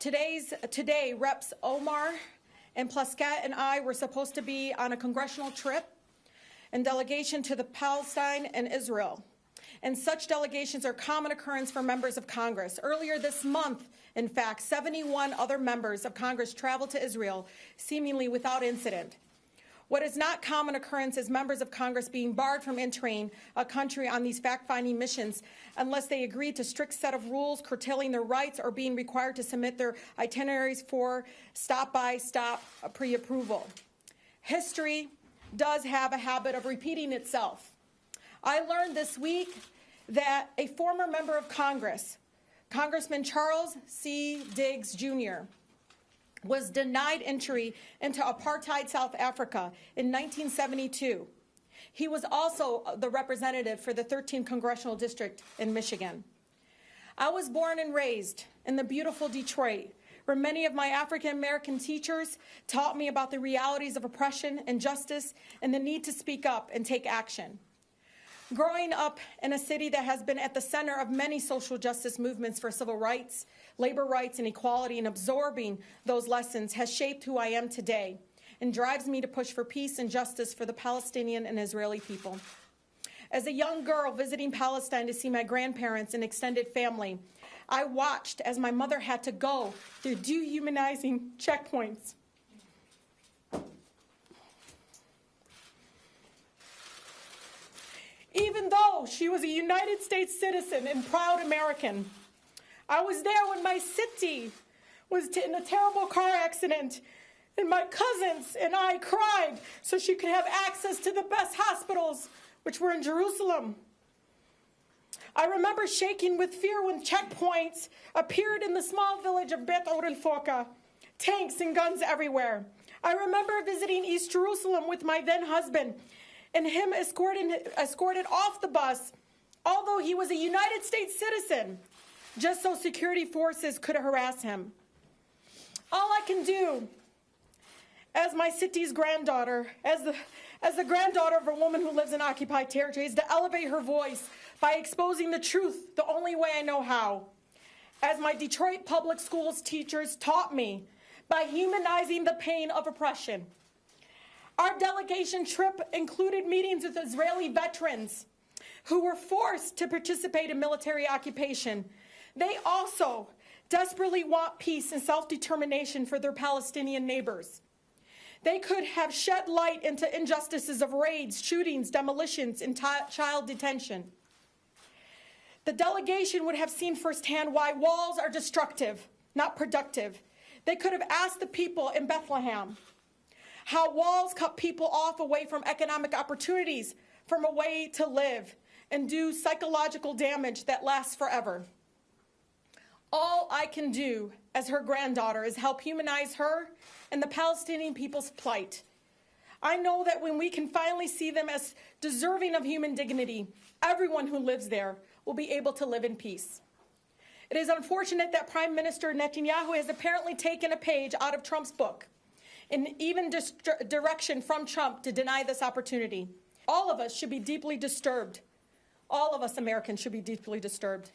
Today, Reps Omar and Plaskat and I were supposed to be on a congressional trip and delegation to the Palestine and Israel. And such delegations are common occurrence for members of Congress. Earlier this month, in fact, 71 other members of Congress traveled to Israel, seemingly without incident. What is not common occurrence is members of Congress being barred from entering a country on these fact-finding missions unless they agree to strict set of rules curtailing their rights or being required to submit their itineraries for stop-by-stop pre-approval. History does have a habit of repeating itself. I learned this week that a former member of Congress, Congressman Charles C. Diggs, Jr., was denied entry into apartheid South Africa in 1972. He was also the representative for the 13th Congressional District in Michigan. I was born and raised in the beautiful Detroit, where many of my African-American teachers taught me about the realities of oppression, injustice, and the need to speak up and take action. Growing up in a city that has been at the center of many social justice movements for civil rights, labor rights, and equality, and absorbing those lessons has shaped who I am today and drives me to push for peace and justice for the Palestinian and Israeli people. As a young girl visiting Palestine to see my grandparents and extended family, I watched as my mother had to go through dehumanizing checkpoints. Even though she was a United States citizen and proud American. I was there when my city was in a terrible car accident, and my cousins and I cried so she could have access to the best hospitals, which were in Jerusalem. I remember shaking with fear when checkpoints appeared in the small village of Bet Or el-Foka, tanks and guns everywhere. I remember visiting East Jerusalem with my then husband, and him escorted off the bus, although he was a United States citizen, just so security forces could harass him. All I can do as my city's granddaughter, as the granddaughter of a woman who lives in occupied territory, is to elevate her voice by exposing the truth the only way I know how. As my Detroit public schools teachers taught me, by humanizing the pain of oppression. Our delegation trip included meetings with Israeli veterans who were forced to participate in military occupation. They also desperately want peace and self-determination for their Palestinian neighbors. They could have shed light into injustices of raids, shootings, demolitions, and child detention. The delegation would have seen firsthand why walls are destructive, not productive. They could have asked the people in Bethlehem how walls cut people off away from economic opportunities, from a way to live, and do psychological damage that lasts forever. All I can do as her granddaughter is help humanize her and the Palestinian people's plight. I know that when we can finally see them as deserving of human dignity, everyone who lives there will be able to live in peace. It is unfortunate that Prime Minister Netanyahu has apparently taken a page out of Trump's book, and even direction from Trump to deny this opportunity. All of us should be deeply disturbed. All of us Americans should be deeply disturbed.